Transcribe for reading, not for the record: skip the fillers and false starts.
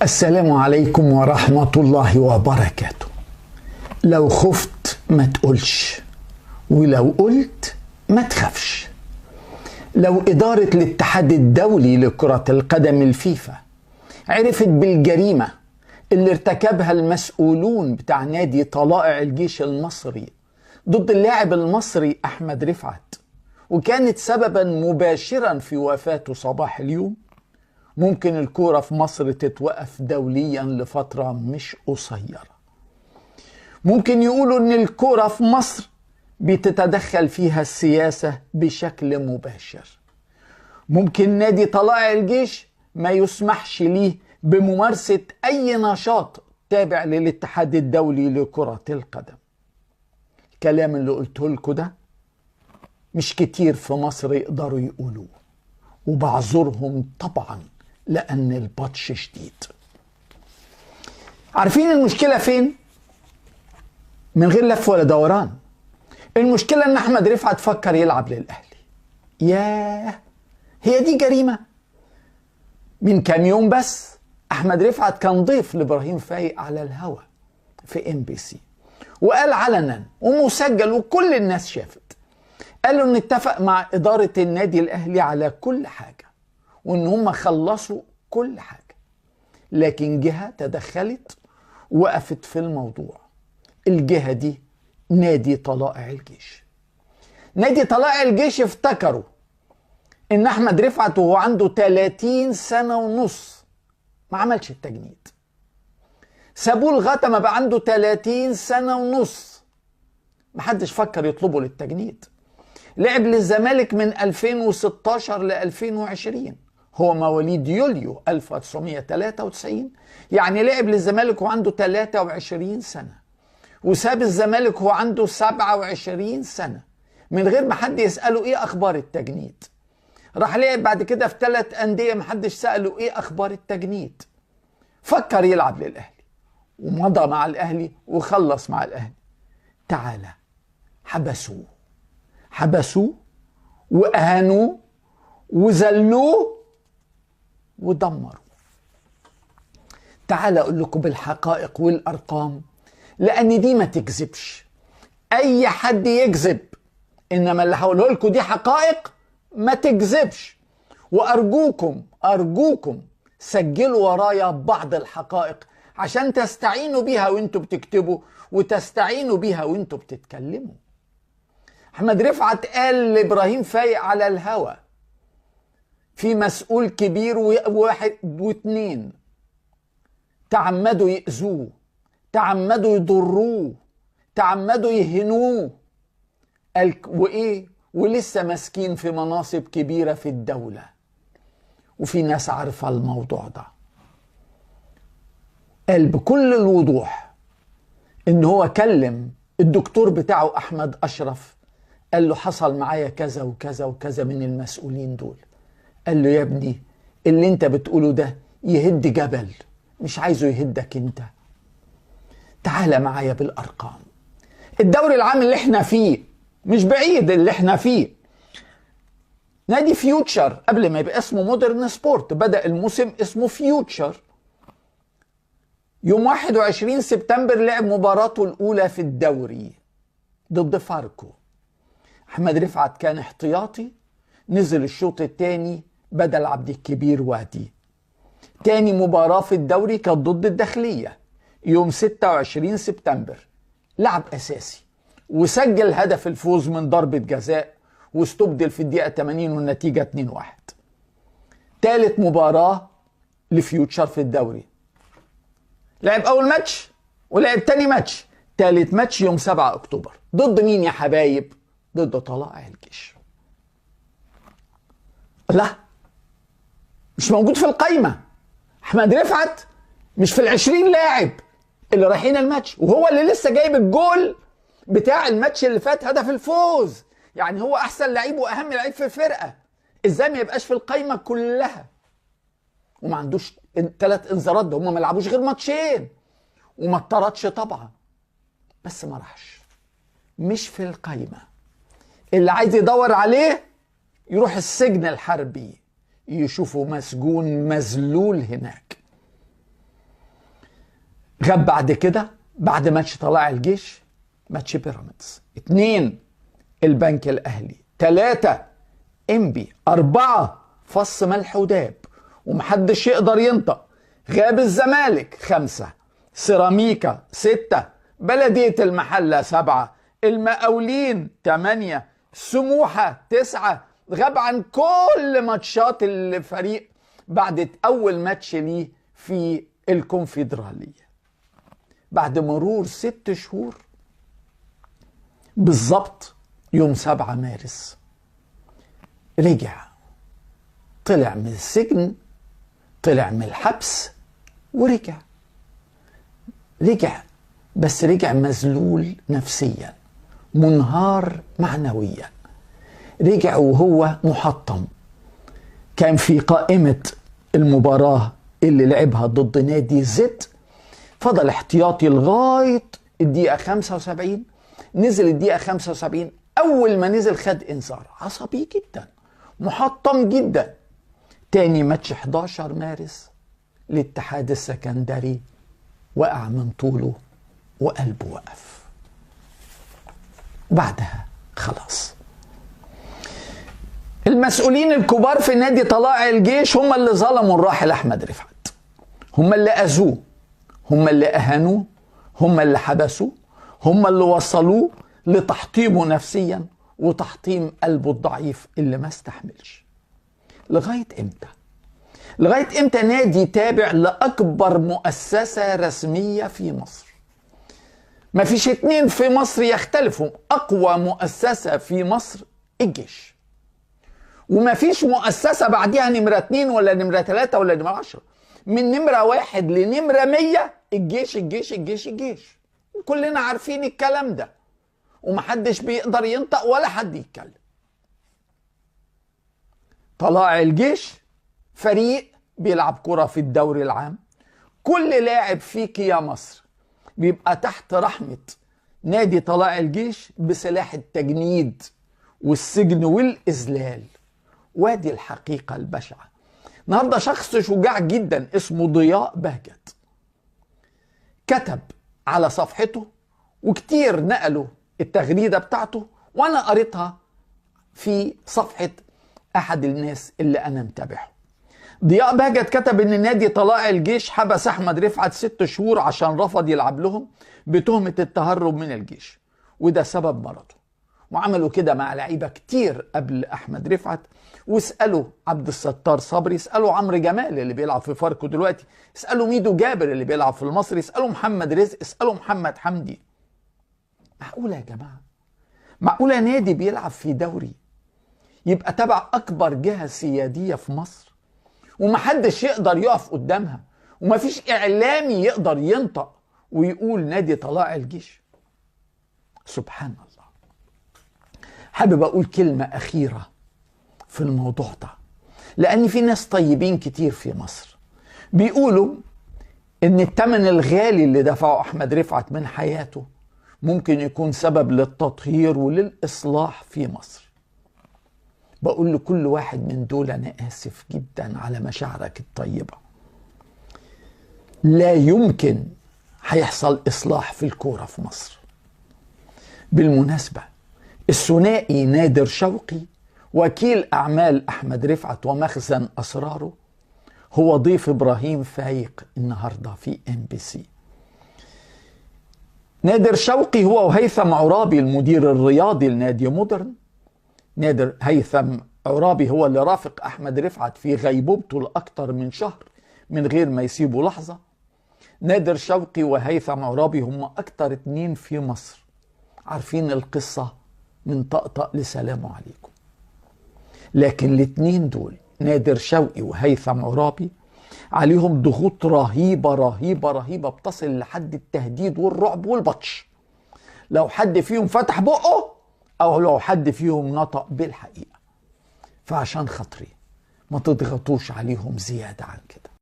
السلام عليكم ورحمة الله وبركاته. لو خفت ما تقولش، ولو قلت ما تخافش. لو إدارة الاتحاد الدولي لكرة القدم الفيفا عرفت بالجريمة اللي ارتكبها المسؤولون بتاع نادي طلائع الجيش المصري ضد اللاعب المصري أحمد رفعت، وكانت سببا مباشرا في وفاته صباح اليوم، ممكن الكورة في مصر تتوقف دوليا لفترة مش قصيرة. ممكن يقولوا ان الكورة في مصر بتتدخل فيها السياسة بشكل مباشر. ممكن نادي طلائع الجيش ما يسمحش ليه بممارسة اي نشاط تابع للاتحاد الدولي لكرة القدم. الكلام اللي قلته لكم ده مش كتير في مصر يقدروا يقولوه، وبعذرهم طبعا لأن البطش شديد. عارفين المشكلة فين؟ من غير لف ولا دوران، المشكلة ان احمد رفعت فكر يلعب للأهلي. ياه، هي دي جريمة؟ من كام يوم بس احمد رفعت كان ضيف لابراهيم فايق على الهوا في MBC، وقال علنا ومسجل وكل الناس شافت، قالوا ان اتفق مع إدارة النادي الأهلي على كل حاجة وان هم خلصوا كل حاجة، لكن جهة تدخلت وقفت في الموضوع. الجهة دي نادي طلائع الجيش. نادي طلائع الجيش افتكروا ان احمد رفعت وهو عنده 30 سنة ونص ما عملش التجنيد، سابوه لغاية ما بقى عنده 30 سنة ونص محدش فكر يطلبه للتجنيد. لعب للزمالك من 2016 ل 2020، هو مواليد يوليو 1993، يعني لعب للزمالك وعنده 23 سنة، وساب الزمالك وهو عنده 27 سنة من غير ما حد يسأله ايه اخبار التجنيد. راح لعب بعد كده في 3 أندية محدش سأله ايه اخبار التجنيد. فكر يلعب للأهلي ومضى مع الأهلي وخلص مع الأهلي. تعالى حبسوه وأهانوه وذلوه ودمروا. تعال اقول لكم بالحقائق والارقام، لان دي ما تكذبش. اي حد يكذب، انما اللي هقوله لكم دي حقائق ما تكذبش. وارجوكم سجلوا ورايا بعض الحقائق عشان تستعينوا بيها وانتوا بتكتبوا وتستعينوا بيها وانتوا بتتكلموا. احمد رفعت قال لابراهيم فايق على الهوا في مسؤول كبير وواحد واثنين تعمدوا يأذوه، تعمدوا يضروه، تعمدوا يهنوه. قال وايه؟ ولسه ماسكين في مناصب كبيرة في الدولة، وفي ناس عارفة الموضوع ده. قال بكل الوضوح ان هو كلم الدكتور بتاعه احمد اشرف، قال له حصل معايا كذا وكذا وكذا من المسؤولين دول. قال له يا ابني اللي انت بتقوله ده يهد جبل، مش عايزه يهدك انت. تعال معايا بالارقام. الدوري العام اللي احنا فيه مش بعيد، اللي احنا فيه نادي فيوتشر قبل ما يبقى اسمه مودرن سبورت بدأ الموسم اسمه فيوتشر. يوم 21 سبتمبر لعب مباراته الاولى في الدوري ضد فاركو. احمد رفعت كان احتياطي، نزل الشوط الثاني بدل عبد الكبير وادي. تاني مباراة في الدوري كانت ضد الداخلية يوم 26 سبتمبر، لعب أساسي وسجل هدف الفوز من ضربة جزاء واستبدل في الدقيقة 80 والنتيجة 2-1. تالت مباراة لفيوتشر في الدوري، لعب أول ماتش ولعب تاني ماتش. تالت ماتش يوم 7 أكتوبر ضد مين يا حبايب؟ ضد طلائع الجيش. لا، مش موجود في القايمة. احمد رفعت مش في ال20 لاعب اللي رايحين الماتش، وهو اللي لسه جايب الجول بتاع الماتش اللي فات، هدف الفوز. يعني هو احسن لعيب واهم لعيب في الفرقة، ازاي ما يبقاش في القايمة كلها؟ وما عندوش 3 انذارات، ده هم ما لعبوش غير ماتشين، وما اتطردش طبعا، بس ما راحش، مش في القايمة. اللي عايز يدور عليه يروح السجن الحربي، يشوفوا مسجون مذلول هناك. غاب بعد كده بعد ماتش طلائع الجيش ماتش بيراميدز. 2 البنك الأهلي. 3 إنبي. 4 فص ملح وداب ومحدش يقدر ينطق. غاب الزمالك. 5 سيراميكا. 6 بلدية المحلة. 7 المقاولين. 8 سموحة. 9 غاب عن كل ماتشات الفريق بعد أول ماتش ليه في الكونفدرالية. بعد مرور 6 شهور بالظبط يوم 7 مارس رجع، طلع من السجن، طلع من الحبس ورجع. بس رجع مذلول نفسيا، منهار معنويا. رجع وهو محطم. كان في قائمة المباراة اللي لعبها ضد نادي زد، فضل احتياطي لغاية الدقيقة 75. نزل الدقيقة 75. أول ما نزل خد إنذار. عصبي جدا، محطم جدا. تاني ماتش 11 مارس الاتحاد السكندري وقع من طوله وقلبه وقف. وبعدها خلاص المسؤولين الكبار في نادي طلائع الجيش هم اللي ظلموا الراحل أحمد رفعت، هم اللي أذوه، هم اللي أهانوه، هم اللي حبسوه، هم اللي وصلوه لتحطيمه نفسيا وتحطيم قلبه الضعيف اللي ما استحملش. لغاية امتى؟ لغاية امتى نادي تابع لأكبر مؤسسة رسمية في مصر؟ ما فيش 2 في مصر يختلفوا. أقوى مؤسسة في مصر الجيش، وما فيش مؤسسة بعدها نمرة 2 ولا نمرة 3 ولا نمرة 10. من نمرة 1 لنمرة 100 الجيش الجيش الجيش الجيش. كلنا عارفين الكلام ده ومحدش بيقدر ينطق ولا حد يتكلم. طلائع الجيش فريق بيلعب كرة في الدوري العام. كل لاعب فيك يا مصر بيبقى تحت رحمة نادي طلائع الجيش بسلاح التجنيد والسجن والإذلال. وادي الحقيقة البشعة. النهارده شخص شجاع جدا اسمه ضياء بهجت كتب على صفحته، وكتير نقلوا التغريدة بتاعته وانا قريتها في صفحة احد الناس اللي انا متابعه. ضياء بهجت كتب ان نادي طلائع الجيش حبس احمد رفعت 6 شهور عشان رفض يلعب لهم بتهمة التهرب من الجيش، وده سبب مرضه. وعملوا كده مع لعيبه كتير قبل احمد رفعت، واسالوا عبد الستار صبري، اسالوا عمرو جمال اللي بيلعب في فاركو دلوقتي، اسالوا ميدو جابر اللي بيلعب في المصري، اسالوا محمد رزق، اسالوا محمد حمدي. معقوله يا جماعه؟ معقوله نادي بيلعب في دوري يبقى تبع اكبر جهه سياديه في مصر ومحدش يقدر يقف قدامها ومفيش اعلامي يقدر ينطق ويقول نادي طلائع الجيش؟ سبحان الله. حابب اقول كلمة اخيرة في الموضوع ده، لان في ناس طيبين كتير في مصر بيقولوا ان الثمن الغالي اللي دفعه احمد رفعت من حياته ممكن يكون سبب للتطهير وللإصلاح في مصر. بقول لكل واحد من دول أنا آسف جدا على مشاعرك الطيبة. لا يمكن هيحصل إصلاح في الكورة في مصر. بالمناسبة الثنائي نادر شوقي وكيل أعمال أحمد رفعت ومخزن أسراره هو ضيف إبراهيم فايق النهاردة في MBC. نادر شوقي هو وهيثم عرابي المدير الرياضي لنادي مودرن. نادر هيثم عرابي هو اللي رافق أحمد رفعت في غيبوبته لأكثر من شهر من غير ما يسيبوا لحظة. نادر شوقي وهيثم عرابي هم أكثر 2 في مصر عارفين القصة من طقطق لسلام عليكم. لكن الاتنين دول نادر شوقي وهيثم عرابي عليهم ضغوط رهيبة رهيبة رهيبة بتصل لحد التهديد والرعب والبطش لو حد فيهم فتح بقه أو لو حد فيهم نطق بالحقيقة. فعشان خاطري ما تضغطوش عليهم زيادة عن كده.